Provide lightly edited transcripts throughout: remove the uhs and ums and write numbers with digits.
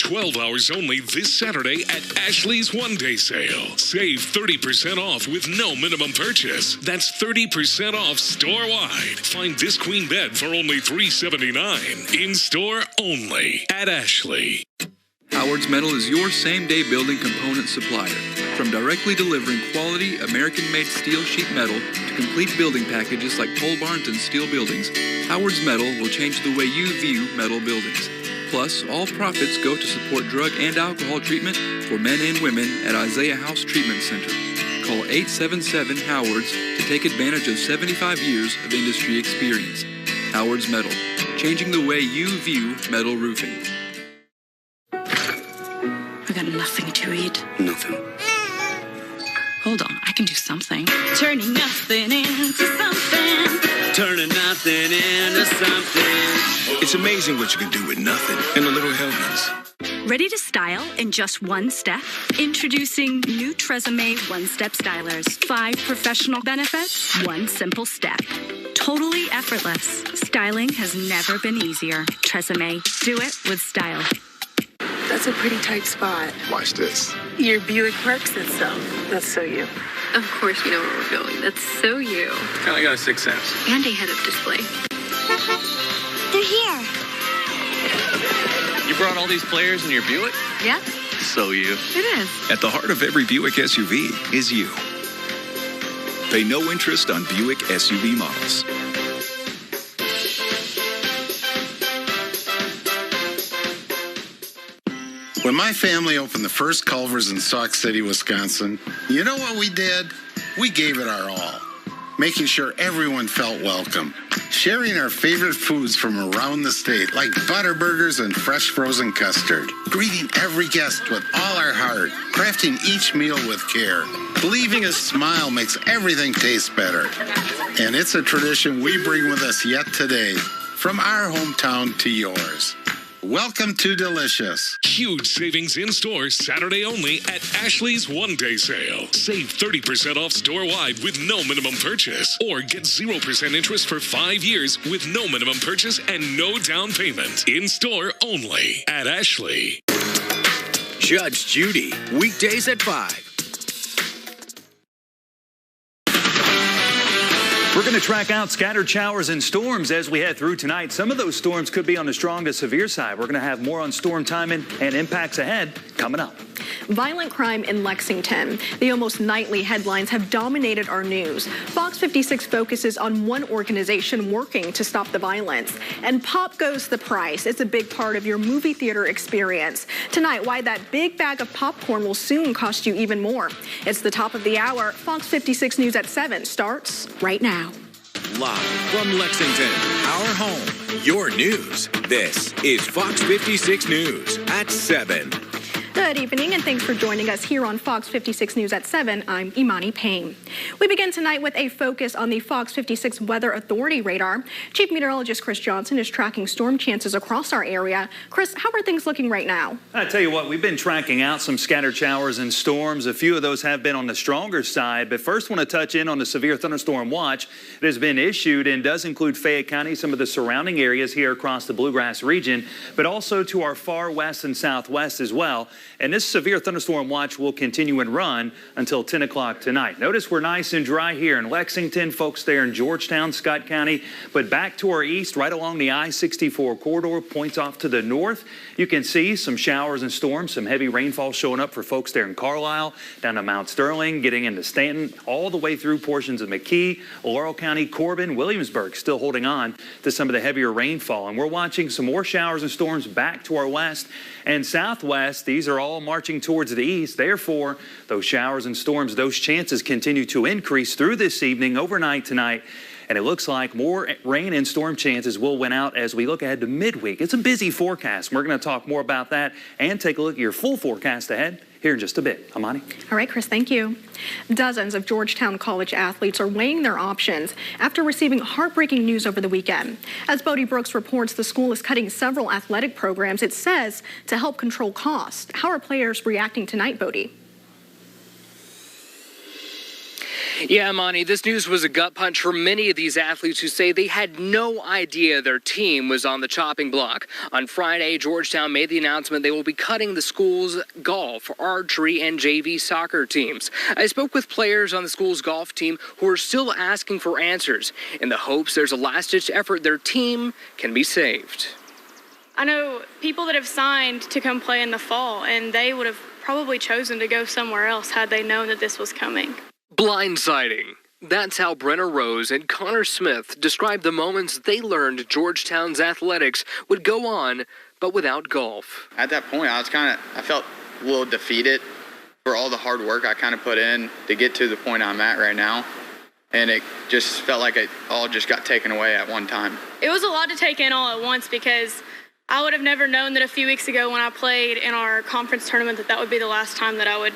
12 hours only this Saturday at Ashley's one-day sale. Save 30% off with no minimum purchase. That's 30% off store-wide. Find this queen bed for only $379. In-store only at Ashley. Howard's Metal is your same-day building component supplier. From directly delivering quality American-made steel sheet metal to complete building packages like pole barns and steel buildings, Howard's Metal will change the way you view metal buildings. Plus, all profits go to support drug and alcohol treatment for men and women at Isaiah House Treatment Center. Call 877-HOWARDS to take advantage of 75 years of industry experience. Howard's Metal, changing the way you view metal roofing. I got nothing to eat. Nothing. Hold on, I can do something. Turning nothing into something. Turning nothing into something. It's amazing what you can do with nothing and a little helpings. Ready to style in just one step? Introducing new Tresemme One-Step Stylers. 5 professional benefits, 1 simple step. Totally effortless. Styling has never been easier. Tresemme. Do it with style. That's a pretty tight spot. Watch this. Your Buick parks itself. That's so you. Of course you know where we're going. That's so you. Kind of got a sixth sense. And a head-up display. They're here. You brought all these players in your Buick? Yeah. So you. It is. At the heart of every Buick SUV is you. Pay no interest on Buick SUV models. When my family opened the first Culver's in Sauk City, Wisconsin, you know what we did? We gave it our all, making sure everyone felt welcome, sharing our favorite foods from around the state, like butter burgers and fresh frozen custard, greeting every guest with all our heart, crafting each meal with care, believing a smile makes everything taste better. And it's a tradition we bring with us yet today, from our hometown to yours. Welcome to Delicious. Huge savings in-store Saturday only at Ashley's one-day sale. Save 30% off store-wide with no minimum purchase. Or get 0% interest for 5 years with no minimum purchase and no down payment. In-store only at Ashley. Judge Judy, weekdays at 5. We're going to track out scattered showers and storms as we head through tonight. Some of those storms could be on the strong to severe side. We're going to have more on storm timing and impacts ahead coming up. Violent crime in Lexington. The almost nightly headlines have dominated our news. Fox 56 focuses on one organization working to stop the violence. And pop goes the price. It's a big part of your movie theater experience. Tonight, why that big bag of popcorn will soon cost you even more. It's the top of the hour. Fox 56 News at 7 starts right now. Live from Lexington, our home, your news. This is Fox 56 News at 7. Good evening, and thanks for joining us here on Fox 56 News at 7. I'm Imani Payne. We begin tonight with a focus on the Fox 56 Weather Authority radar. Chief Meteorologist Chris Johnson is tracking storm chances across our area. Chris, how are things looking right now? I tell you what, we've been tracking out some scattered showers and storms. A few of those have been on the stronger side, but first want to touch in on the severe thunderstorm watch that has been issued and does include Fayette County, some of the surrounding areas here across the Bluegrass region, but also to our far west and southwest as well. And this severe thunderstorm watch will continue and run until 10 o'clock tonight. Notice we're nice and dry here in Lexington, folks there in Georgetown, Scott County, but back to our east, right along the I-64 corridor, points off to the north. You can see some showers and storms, some heavy rainfall showing up for folks there in Carlisle, down to Mount Sterling, getting into Stanton, all the way through portions of McKee, Laurel County, Corbin, Williamsburg, still holding on to some of the heavier rainfall. And we're watching some more showers and storms back to our west and southwest. These are all marching towards the east. Therefore, those showers and storms, those chances continue to increase through this evening, overnight tonight. And it looks like more rain and storm chances will win out as we look ahead to midweek. It's a busy forecast. We're going to talk more about that and take a look at your full forecast ahead here in just a bit. Amani? All right, Chris, thank you. Dozens of Georgetown College athletes are weighing their options after receiving heartbreaking news over the weekend. As Bodie Brooks reports, the school is cutting several athletic programs, it says, to help control costs. How are players reacting tonight, Bodie? Yeah, Monty, this news was a gut punch for many of these athletes who say they had no idea their team was on the chopping block. On Friday, Georgetown made the announcement they will be cutting the school's golf, archery, and JV soccer teams. I spoke with players on the school's golf team who are still asking for answers in the hopes there's a last-ditch effort their team can be saved. I know people that have signed to come play in the fall, and they would have probably chosen to go somewhere else had they known that this was coming. Blindsiding. That's how Brenna Rose and Connor Smith described the moments they learned Georgetown's athletics would go on, but without golf. At that point, I felt a little defeated for all the hard work I kind of put in to get to the point I'm at right now. And it just felt like it all just got taken away at one time. It was a lot to take in all at once because I would have never known that a few weeks ago when I played in our conference tournament that would be the last time that I would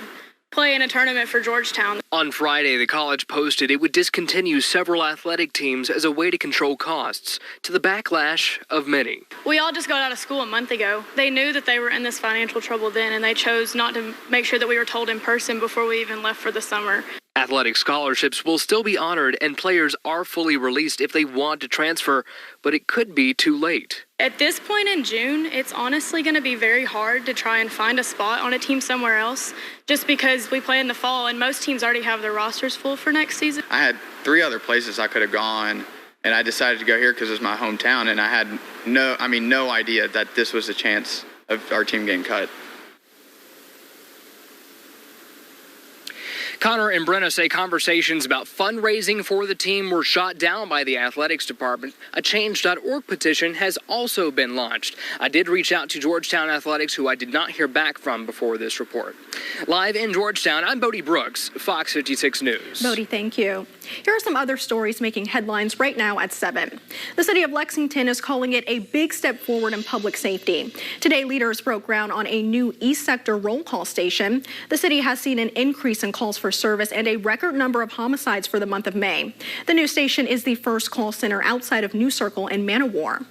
play in a tournament for Georgetown. On Friday, the college posted it would discontinue several athletic teams as a way to control costs, to the backlash of many. We all just got out of school a month ago. They knew that they were in this financial trouble then, and they chose not to make sure that we were told in person before we even left for the summer. Athletic scholarships will still be honored, and players are fully released if they want to transfer, but it could be too late. At this point in June, it's honestly going to be very hard to try and find a spot on a team somewhere else, just because we play in the fall, and most teams already have their rosters full for next season. I had 3 other places I could have gone, and I decided to go here because it was my hometown, and I had no idea that this was a chance of our team getting cut. Connor and Brenna say conversations about fundraising for the team were shot down by the athletics department. A Change.org petition has also been launched. I did reach out to Georgetown Athletics, who I did not hear back from before this report. Live in Georgetown, I'm Bodie Brooks, Fox 56 News. Bodie, thank you. Here are some other stories making headlines right now at 7. The city of Lexington is calling it a big step forward in public safety. Today, leaders broke ground on a new East Sector roll call station. The city has seen an increase in calls for service and a record number of homicides for the month of May. The new station is the first call center outside of New Circle and Manowar.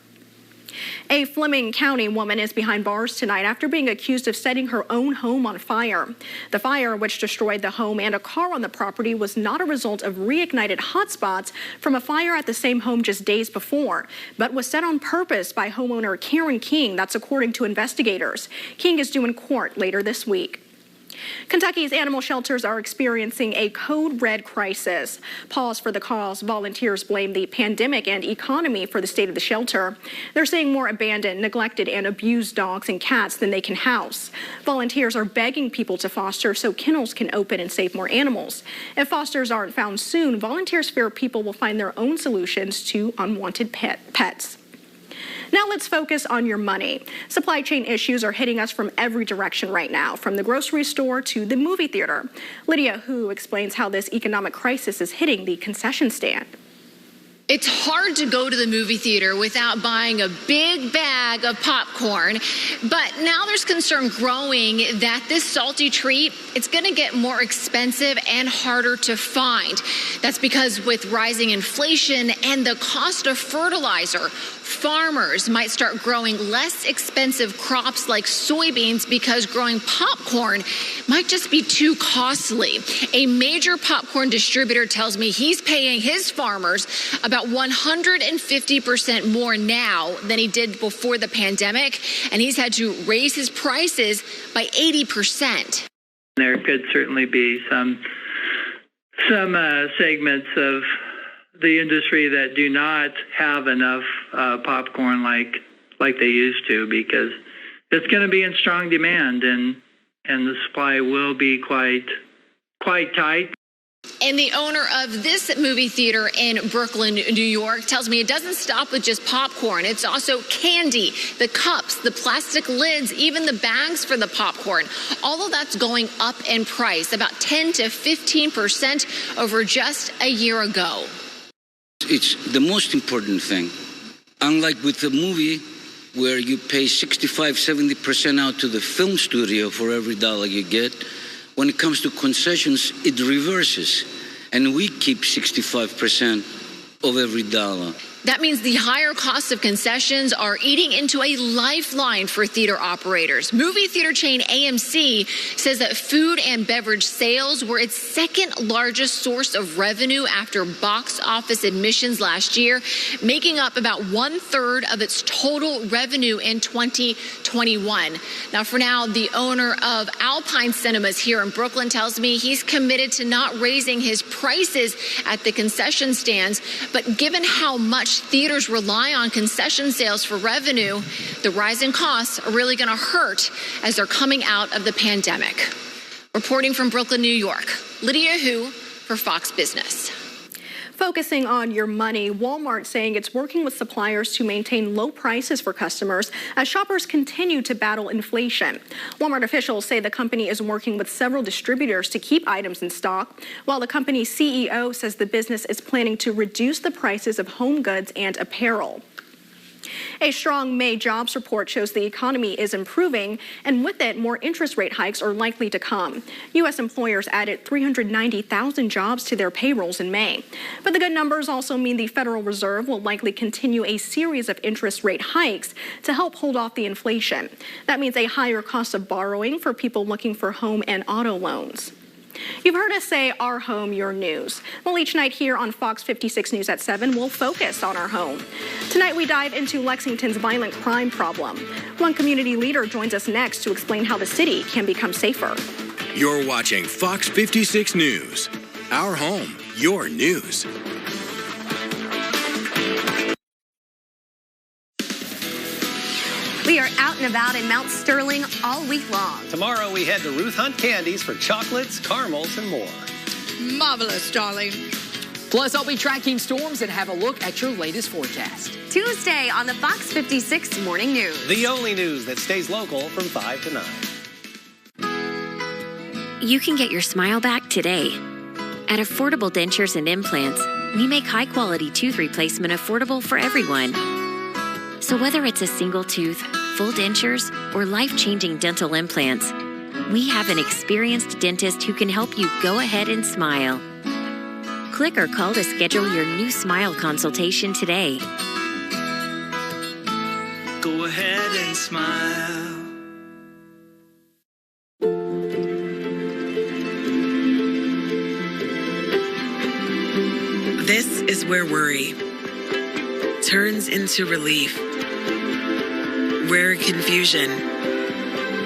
A Fleming County woman is behind bars tonight after being accused of setting her own home on fire. The fire, which destroyed the home and a car on the property, was not a result of reignited hotspots from a fire at the same home just days before, but was set on purpose by homeowner Karen King. That's according to investigators. King is due in court later this week. Kentucky's animal shelters are experiencing a code red crisis. Pause for the cause. Volunteers blame the pandemic and economy for the state of the shelter. They're seeing more abandoned, neglected, and abused dogs and cats than they can house. Volunteers are begging people to foster so kennels can open and save more animals. If fosters aren't found soon, volunteers fear people will find their own solutions to unwanted pets. Now let's focus on your money. Supply chain issues are hitting us from every direction right now, from the grocery store to the movie theater. Lydia Hu explains how this economic crisis is hitting the concession stand. It's hard to go to the movie theater without buying a big bag of popcorn, but now there's concern growing that this salty treat, it's going to get more expensive and harder to find. That's because with rising inflation and the cost of fertilizer, farmers might start growing less expensive crops like soybeans because growing popcorn might just be too costly. A major popcorn distributor tells me he's paying his farmers about 150% more now than he did before the pandemic, and he's had to raise his prices by 80%. There could certainly be some segments of the industry that do not have enough popcorn like they used to, because it's going to be in strong demand, and the supply will be quite tight. And the owner of this movie theater in Brooklyn, New York, tells me it doesn't stop with just popcorn. It's also candy, the cups, the plastic lids, even the bags for the popcorn. All of that's going up in price, about 10 to 15% over just a year ago. It's the most important thing. Unlike with the movie, where you pay 65-70% out to the film studio for every dollar you get, when it comes to concessions, it reverses, and we keep 65% of every dollar. That means the higher costs of concessions are eating into a lifeline for theater operators. Movie theater chain AMC says that food and beverage sales were its second largest source of revenue after box office admissions last year, making up about 1/3 of its total revenue in 2021. Now, for now, the owner of Alpine Cinemas here in Brooklyn tells me he's committed to not raising his prices at the concession stands, but given how much theaters rely on concession sales for revenue, the rise in costs are really going to hurt as they're coming out of the pandemic. Reporting from Brooklyn, New York, Lydia Hu for Fox Business. Focusing on your money, Walmart saying it's working with suppliers to maintain low prices for customers as shoppers continue to battle inflation. Walmart officials say the company is working with several distributors to keep items in stock, while the company's CEO says the business is planning to reduce the prices of home goods and apparel. A strong May jobs report shows the economy is improving, and with it, more interest rate hikes are likely to come. U.S. employers added 390,000 jobs to their payrolls in May. But the good numbers also mean the Federal Reserve will likely continue a series of interest rate hikes to help hold off the inflation. That means a higher cost of borrowing for people looking for home and auto loans. You've heard us say our home, your news. Well, each night here on Fox 56 News at 7, we'll focus on our home. Tonight, we dive into Lexington's violent crime problem. One community leader joins us next to explain how the city can become safer. You're watching Fox 56 News. Our home, your news. We are out and about in Mount Sterling all week long. Tomorrow we head to Ruth Hunt Candies for chocolates, caramels, and more. Marvelous, darling. Plus, I'll be tracking storms and have a look at your latest forecast. Tuesday on the Fox 56 Morning News. The only news that stays local from 5 to 9. You can get your smile back today. At Affordable Dentures and Implants, we make high-quality tooth replacement affordable for everyone. So whether it's a single tooth, full dentures, or life-changing dental implants, we have an experienced dentist who can help you go ahead and smile. Click or call to schedule your new smile consultation today. Go ahead and smile. This is where worry turns into relief, where confusion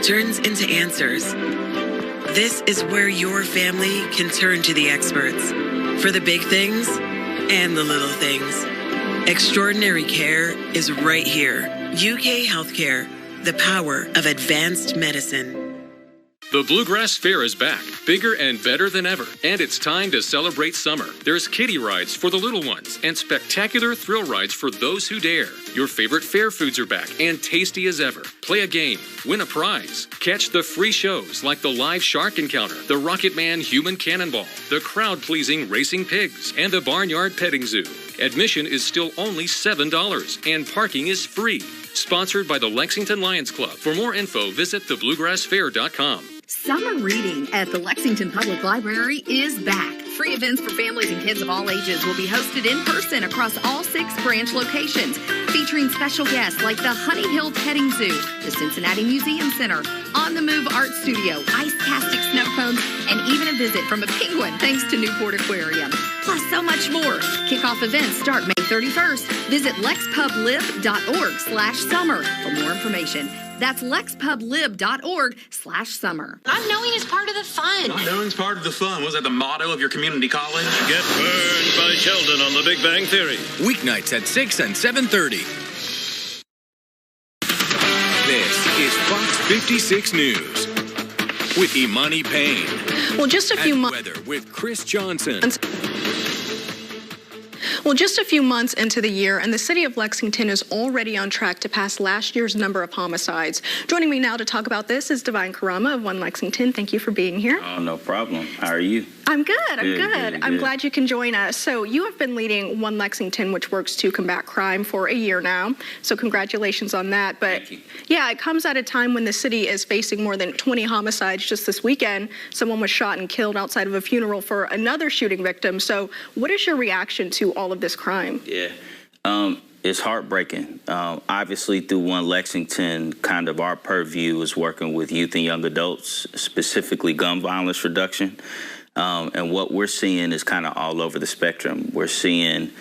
turns into answers. This is where your family can turn to the experts for the big things and the little things. Extraordinary care is right here. UK Healthcare, the power of advanced medicine. The Bluegrass Fair is back, bigger and better than ever, and it's time to celebrate summer. There's kiddie rides for the little ones and spectacular thrill rides for those who dare. Your favorite fair foods are back and tasty as ever. Play a game, win a prize, catch the free shows like the live shark encounter, the Rocket Man human cannonball, the crowd-pleasing racing pigs, and the barnyard petting zoo. Admission is still only $7 and parking is free. Sponsored by the Lexington Lions Club. For more info, visit thebluegrassfair.com. Summer reading at the Lexington Public Library is back. Free events for families and kids of all ages will be hosted in person across all 6 branch locations, featuring special guests like the Honey Hill Petting Zoo, the Cincinnati Museum Center, On the Move Art Studio, ice-tastic snow cones, and even a visit from a penguin thanks to Newport Aquarium. Plus so much more. Kickoff events start May 31st. Visit lexpublib.org/summer for more information. That's lexpublib.org/summer. Not knowing is part of the fun. Not knowing is part of the fun. Was that the motto of your community college? Get burned by Sheldon on The Big Bang Theory. Weeknights at 6 and 7:30. This is Fox 56 News with Imani Payne. Well, just a few months. Weather with Chris Johnson. Well, just a few months into the year, and the city of Lexington is already on track to pass last year's number of homicides. Joining me now to talk about this is Divine Karama of One Lexington. Thank you for being here. Oh, no problem. How are you? I'm good. I'm glad you can join us. So you have been leading One Lexington, which works to combat crime, for a year now. So congratulations on that. But yeah, it comes at a time when the city is facing more than 20 homicides. Just this weekend, someone was shot and killed outside of a funeral for another shooting victim. So what is your reaction to all of this crime? Yeah. It's heartbreaking. Obviously, through One Lexington, kind of our purview is working with youth and young adults, specifically gun violence reduction. And what we're seeing is kind of all over the spectrum. We're seeing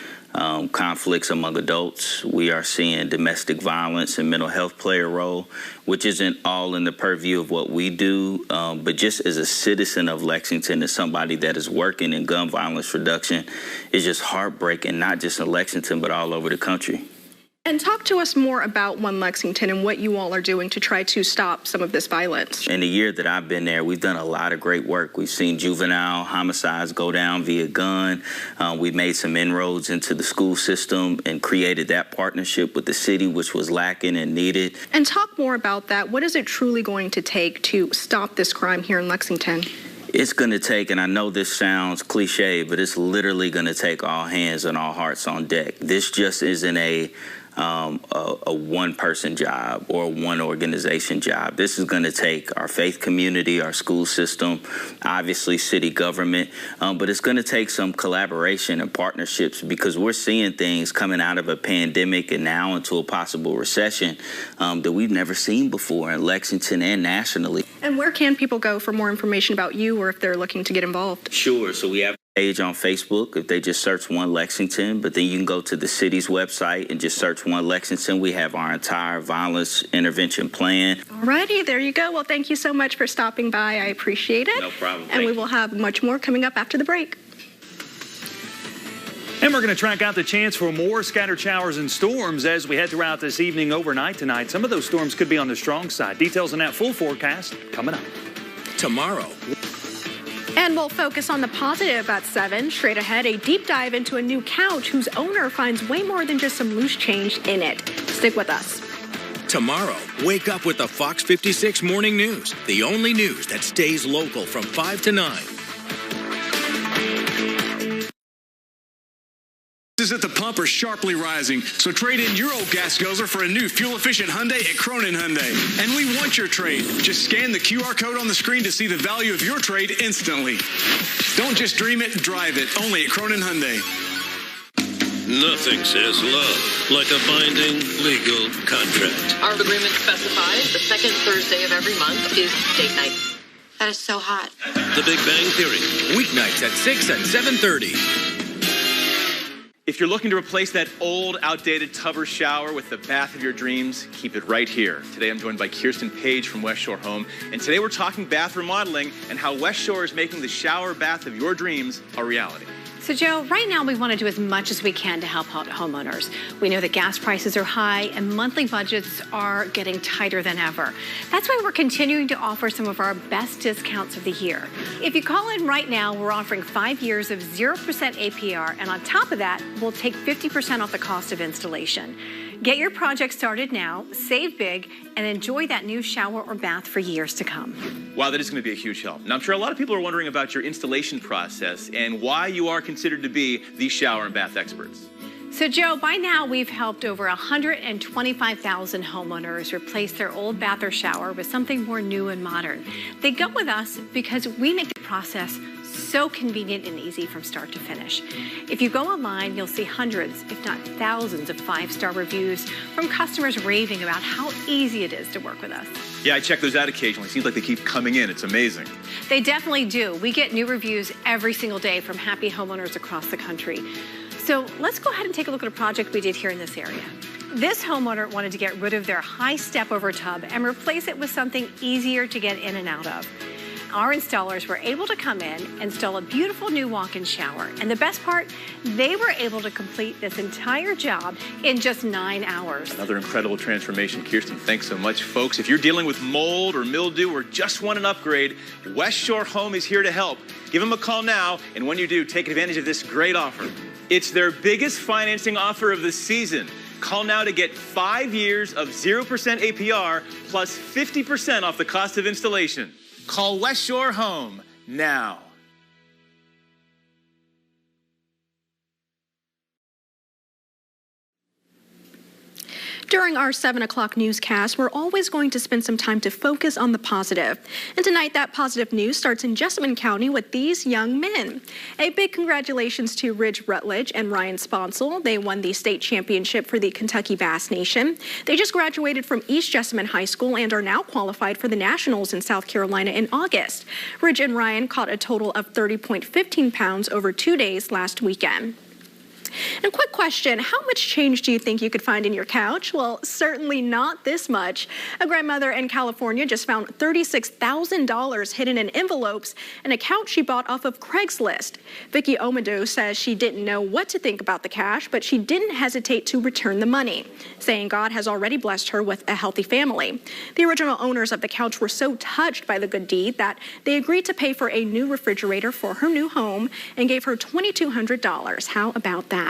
conflicts among adults. We are seeing domestic violence and mental health play a role, which isn't all in the purview of what we do, but just as a citizen of Lexington, as somebody that is working in gun violence reduction, is just heartbreaking, not just in Lexington, but all over the country. And talk to us more about One Lexington and what you all are doing to try to stop some of this violence. In the year that I've been there, we've done a lot of great work. We've seen juvenile homicides go down via gun. We've made some inroads into the school system and created that partnership with the city, which was lacking and needed. And talk more about that. What is it truly going to take to stop this crime here in Lexington? It's going to take, and I know this sounds cliche, but it's literally going to take all hands and all hearts on deck. This just isn't a one-person job or a one-organization job. This is going to take our faith community, our school system, obviously city government, but it's going to take some collaboration and partnerships because we're seeing things coming out of a pandemic and now into a possible recession that we've never seen before in Lexington and nationally. And where can people go for more information about you or if they're looking to get involved? Sure. So we have page on Facebook if they just search One Lexington, but then you can go to the city's website and just search One Lexington. We have our entire violence intervention plan. Alrighty, there you go. Well, thank you so much for stopping by. I appreciate it. No problem. And we will have much more coming up after the break. And we're going to track out the chance for more scattered showers and storms as we head throughout this evening overnight tonight. Some of those storms could be on the strong side. Details on that full forecast coming up. Tomorrow. And we'll focus on the positive at 7. Straight ahead, a deep dive into a new couch whose owner finds way more than just some loose change in it. Stick with us. Tomorrow, wake up with the Fox 56 Morning News, the only news that stays local from 5 to 9. At the pump are sharply rising, so trade in your old gas guzzler for a new fuel-efficient Hyundai at Cronin Hyundai. And we want your trade. Just scan the QR code on the screen to see the value of your trade instantly. Don't just dream it, drive it. Only at Cronin Hyundai. Nothing says love like a binding legal contract. Our agreement specifies the second Thursday of every month is date night. That is so hot. The Big Bang Theory. Weeknights at 6 and 7:30. If you're looking to replace that old, outdated tub or shower with the bath of your dreams, keep it right here. Today I'm joined by Kirsten Page from West Shore Home, and today we're talking bath remodeling and how West Shore is making the shower bath of your dreams a reality. So, Joe, right now we want to do as much as we can to help out homeowners. We know that gas prices are high and monthly budgets are getting tighter than ever. That's why we're continuing to offer some of our best discounts of the year. If you call in right now, we're offering 5 years of 0% APR, and on top of that, we'll take 50% off the cost of installation. Get your project started now, save big, and enjoy that new shower or bath for years to come. Wow, that is going to be a huge help. Now, I'm sure a lot of people are wondering about your installation process and why you are considered to be the shower and bath experts. So, Joe, by now we've helped over 125,000 homeowners replace their old bath or shower with something more new and modern. They go with us because we make the process so convenient and easy from start to finish. If you go online, you'll see hundreds, if not thousands, of 5-star reviews from customers raving about how easy it is to work with us. Yeah, I check those out occasionally. Seems like they keep coming in. It's amazing. They definitely do. We get new reviews every single day from happy homeowners across the country. So let's go ahead and take a look at a project we did here in this area. This homeowner wanted to get rid of their high step-over tub and replace it with something easier to get in and out of. Our installers were able to come in, install a beautiful new walk-in shower. And the best part, they were able to complete this entire job in just 9 hours. Another incredible transformation. Kirsten, thanks so much. Folks, if you're dealing with mold or mildew or just want an upgrade, West Shore Home is here to help. Give them a call now, and when you do, take advantage of this great offer. It's their biggest financing offer of the season. Call now to get 5 years of 0% APR plus 50% off the cost of installation. Call West Shore Home now. During our 7 o'clock newscast, we're always going to spend some time to focus on the positive. And tonight, that positive news starts in Jessamine County with these young men. A big congratulations to Ridge Rutledge and Ryan Sponsel. They won the state championship for the Kentucky Bass Nation. They just graduated from East Jessamine High School and are now qualified for the Nationals in South Carolina in August. Ridge and Ryan caught a total of 30.15 pounds over 2 days last weekend. And quick question, how much change do you think you could find in your couch? Well, certainly not this much. A grandmother in California just found $36,000 hidden in envelopes in a couch she bought off of Craigslist. Vicky Omado says she didn't know what to think about the cash, but she didn't hesitate to return the money, saying God has already blessed her with a healthy family. The original owners of the couch were so touched by the good deed that they agreed to pay for a new refrigerator for her new home and gave her $2,200. How about that?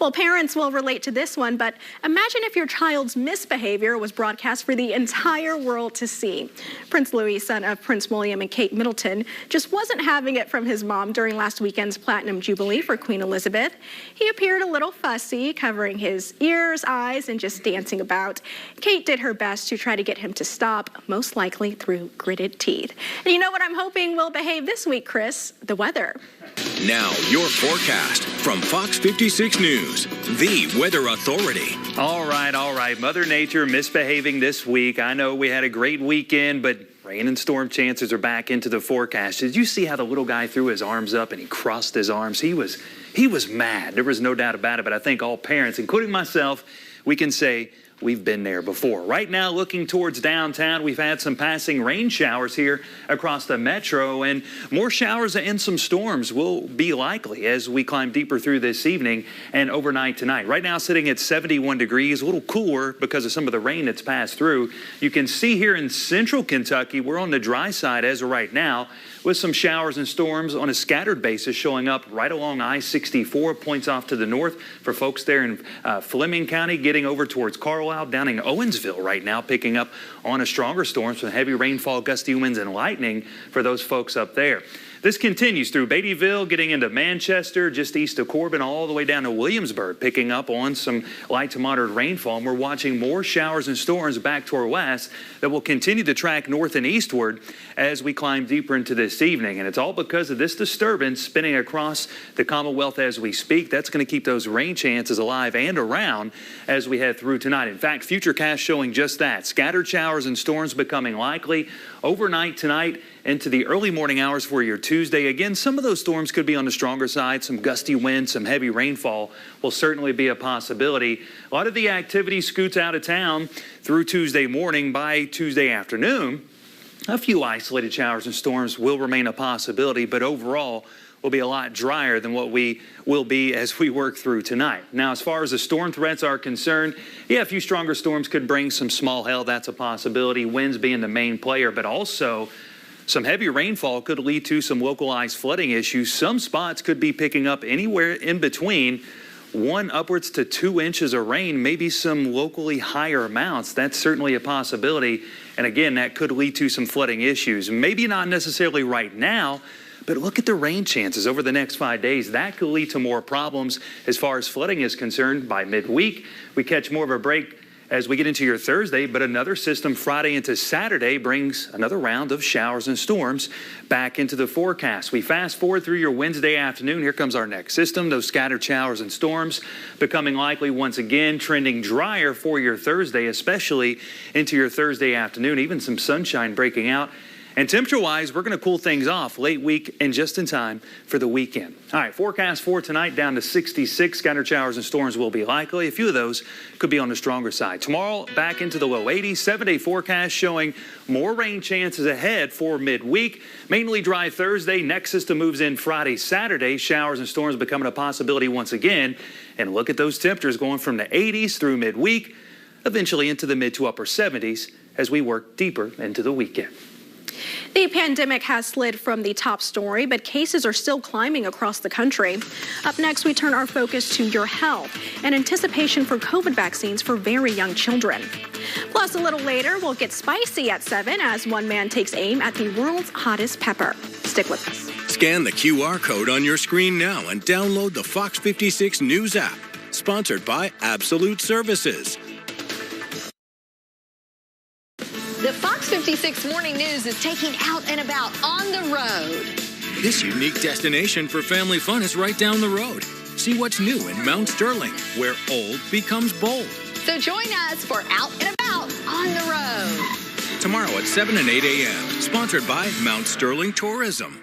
Well, parents will relate to this one, but imagine if your child's misbehavior was broadcast for the entire world to see. Prince Louis, son of Prince William and Kate Middleton, just wasn't having it from his mom during last weekend's Platinum Jubilee for Queen Elizabeth. He appeared a little fussy, covering his ears, eyes, and just dancing about. Kate did her best to try to get him to stop, most likely through gritted teeth. And you know what I'm hoping will behave this week, Chris? The weather. Now, your forecast from Fox 56 News, the weather authority. All right. Mother Nature misbehaving this week. I know we had a great weekend, but rain and storm chances are back into the forecast. Did you see how the little guy threw his arms up and he crossed his arms? He was mad. There was no doubt about it, but I think all parents, including myself, we can say we've been there before. Right now, looking towards downtown, we've had some passing rain showers here across the metro, and more showers and some storms will be likely as we climb deeper through this evening and overnight tonight. Right now, sitting at 71 degrees, a little cooler because of some of the rain that's passed through. You can see here in central Kentucky, we're on the dry side as of right now, with some showers and storms on a scattered basis showing up right along I-64, points off to the north for folks there in Fleming County, getting over towards Carlisle, down in Owensville right now, picking up on a stronger storm, some heavy rainfall, gusty winds, and lightning for those folks up there. This continues through Beattyville, getting into Manchester, just east of Corbin, all the way down to Williamsburg, picking up on some light to moderate rainfall. And we're watching more showers and storms back to our west that will continue to track north and eastward as we climb deeper into this evening. And it's all because of this disturbance spinning across the Commonwealth as we speak. That's going to keep those rain chances alive and around as we head through tonight. In fact, Futurecast showing just that. Scattered showers and storms becoming likely overnight tonight into the early morning hours for your Tuesday. Again, some of those storms could be on the stronger side. Some gusty winds, some heavy rainfall will certainly be a possibility. A lot of the activity scoots out of town through Tuesday morning. By Tuesday afternoon, a few isolated showers and storms will remain a possibility, but overall will be a lot drier than what we will be as we work through tonight. Now, as far as the storm threats are concerned, a few stronger storms could bring some small hail. That's a possibility. Winds being the main player, but also some heavy rainfall could lead to some localized flooding issues. Some spots could be picking up anywhere in between 1 upwards to 2 inches of rain, maybe some locally higher amounts. That's certainly a possibility. And again, that could lead to some flooding issues. Maybe not necessarily right now, but look at the rain chances over the next 5 days. That could lead to more problems as far as flooding is concerned. By midweek, we catch more of a break as we get into your Thursday, but another system Friday into Saturday brings another round of showers and storms back into the forecast. We fast forward through your Wednesday afternoon. Here comes our next system. Those scattered showers and storms becoming likely once again, trending drier for your Thursday, especially into your Thursday afternoon. Even some sunshine breaking out. And temperature-wise, we're going to cool things off late week and just in time for the weekend. All right, forecast for tonight down to 66. Scattered showers and storms will be likely. A few of those could be on the stronger side. Tomorrow, back into the low 80s. 7-day forecast showing more rain chances ahead for midweek. Mainly dry Thursday. Next system moves in Friday, Saturday. Showers and storms becoming a possibility once again. And look at those temperatures going from the 80s through midweek, eventually into the mid to upper 70s as we work deeper into the weekend. The pandemic has slid from the top story, but cases are still climbing across the country. Up next, we turn our focus to your health and anticipation for COVID vaccines for very young children. Plus, a little later, we'll get spicy at 7 as one man takes aim at the world's hottest pepper. Stick with us. Scan the QR code on your screen now and download the Fox 56 News app. Sponsored by Absolute Services. 56 Morning News is taking Out and About on the road. This unique destination for family fun is right down the road. See what's new in Mount Sterling, where old becomes bold. So join us for Out and About on the road. Tomorrow at 7 and 8 a.m. Sponsored by Mount Sterling Tourism.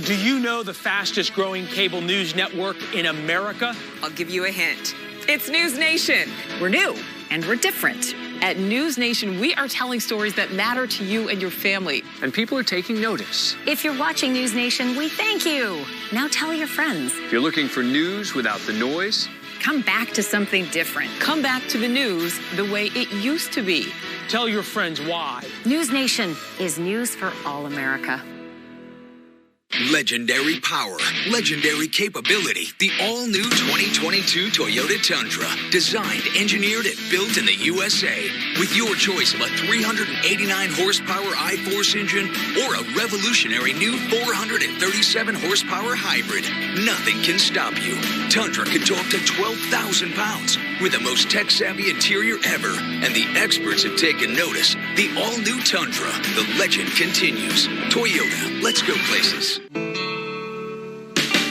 Do you know the fastest growing cable news network in America? I'll give you a hint. It's News Nation. We're new and we're different. At News Nation, we are telling stories that matter to you and your family. And people are taking notice. If you're watching News Nation, we thank you. Now tell your friends. If you're looking for news without the noise, come back to something different. Come back to the news the way it used to be. Tell your friends why. News Nation is news for all America. Legendary power, legendary capability. The all-new 2022 Toyota Tundra. Designed, engineered, and built in the USA. With your choice of a 389-horsepower I-Force engine or a revolutionary new 437-horsepower hybrid, nothing can stop you. Tundra can tow up to 12,000 pounds with the most tech-savvy interior ever. And the experts have taken notice. The all-new Tundra. The legend continues. Toyota, let's go places.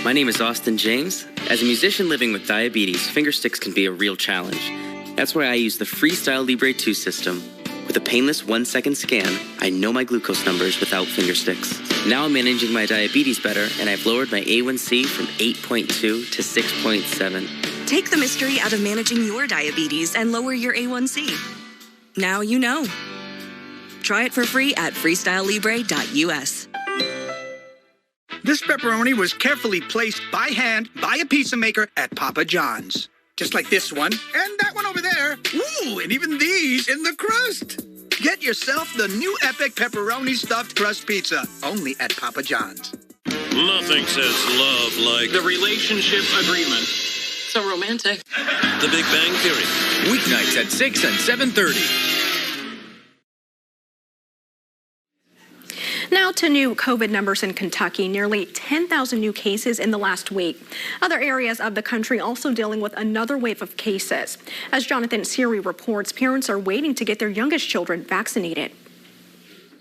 My name is Austin James. As a musician living with diabetes, finger sticks can be a real challenge. That's why I use the Freestyle Libre 2 system. With a painless 1-second scan, I know my glucose numbers without finger sticks. Now I'm managing my diabetes better, and I've lowered my A1C from 8.2 to 6.7. Take the mystery out of managing your diabetes and lower your A1C. Now you know. Try it for free at freestylelibre.us. This pepperoni was carefully placed by hand by a pizza maker at Papa John's. Just like this one, and that one over there. Ooh, and even these in the crust. Get yourself the new Epic Pepperoni Stuffed Crust Pizza, only at Papa John's. Nothing says love like the relationship agreement. So romantic. The Big Bang Theory. Weeknights at 6 and 7:30. Now to new COVID numbers in Kentucky, nearly 10,000 new cases in the last week. Other areas of the country also dealing with another wave of cases. As Jonathan Siri reports, parents are waiting to get their youngest children vaccinated.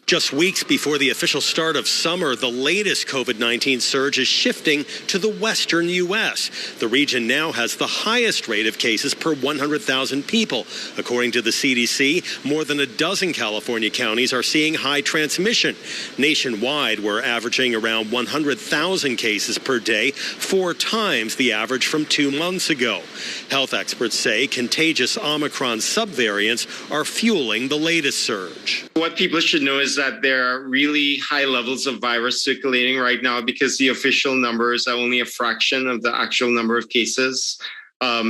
Just weeks before the official start of summer, the latest COVID-19 surge is shifting to the western U.S. The region now has the highest rate of cases per 100,000 people. According to the CDC, more than a dozen California counties are seeing high transmission. Nationwide, we're averaging around 100,000 cases per day, 4 times the average from 2 months ago. Health experts say contagious Omicron subvariants are fueling the latest surge. What people should know is that there are really high levels of virus circulating right now because the official numbers are only a fraction of the actual number of cases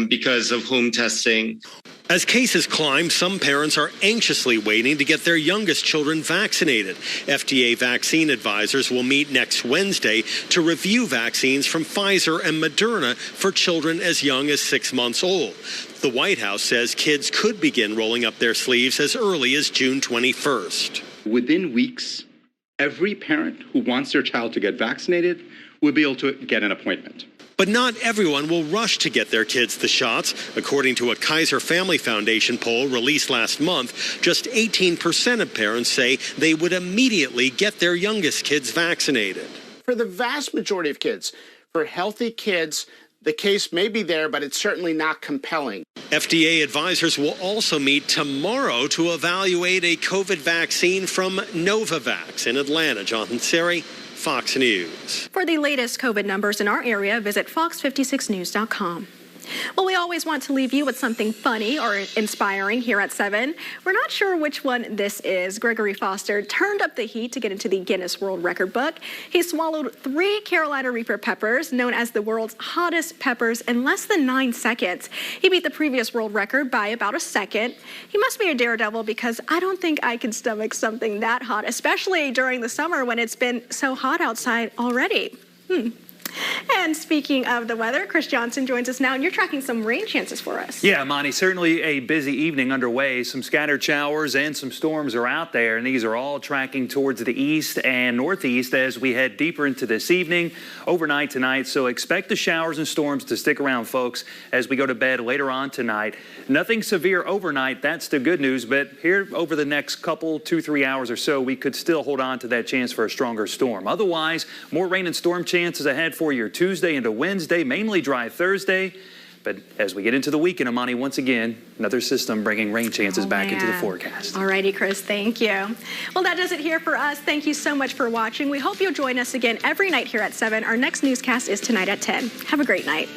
because of home testing. As cases climb, some parents are anxiously waiting to get their youngest children vaccinated. FDA vaccine advisors will meet next Wednesday to review vaccines from Pfizer and Moderna for children as young as 6 months old. The White House says kids could begin rolling up their sleeves as early as June 21st. Within weeks, every parent who wants their child to get vaccinated will be able to get an appointment. But not everyone will rush to get their kids the shots. According to a Kaiser Family Foundation poll released last month, just 18% of parents say they would immediately get their youngest kids vaccinated. For the vast majority of kids, for healthy kids, the case may be there, but it's certainly not compelling. FDA advisors will also meet tomorrow to evaluate a COVID vaccine from Novavax in Atlanta. Jonathan Siri, Fox News. For the latest COVID numbers in our area, visit fox56news.com. Well, we always want to leave you with something funny or inspiring here at 7. We're not sure which one this is. Gregory Foster turned up the heat to get into the Guinness World Record book. He swallowed 3 Carolina Reaper peppers, known as the world's hottest peppers, in less than 9 seconds. He beat the previous world record by about a second. He must be a daredevil because I don't think I can stomach something that hot, especially during the summer when it's been so hot outside already. And speaking of the weather, Chris Johnson joins us now, and you're tracking some rain chances for us. Yeah, Monty, certainly a busy evening underway. Some scattered showers and some storms are out there, and these are all tracking towards the east and northeast as we head deeper into this evening, overnight tonight. So expect the showers and storms to stick around, folks, as we go to bed later on tonight. Nothing severe overnight, that's the good news, but here over the next couple, 2-3 hours or so, we could still hold on to that chance for a stronger storm. Otherwise, more rain and storm chances ahead for your Tuesday into Wednesday, mainly dry Thursday. But as we get into the weekend, Amani, once again, another system bringing rain chances back into the forecast. All righty, Chris, thank you. Well, that does it here for us. Thank you so much for watching. We hope you'll join us again every night here at 7. Our next newscast is tonight at 10. Have a great night.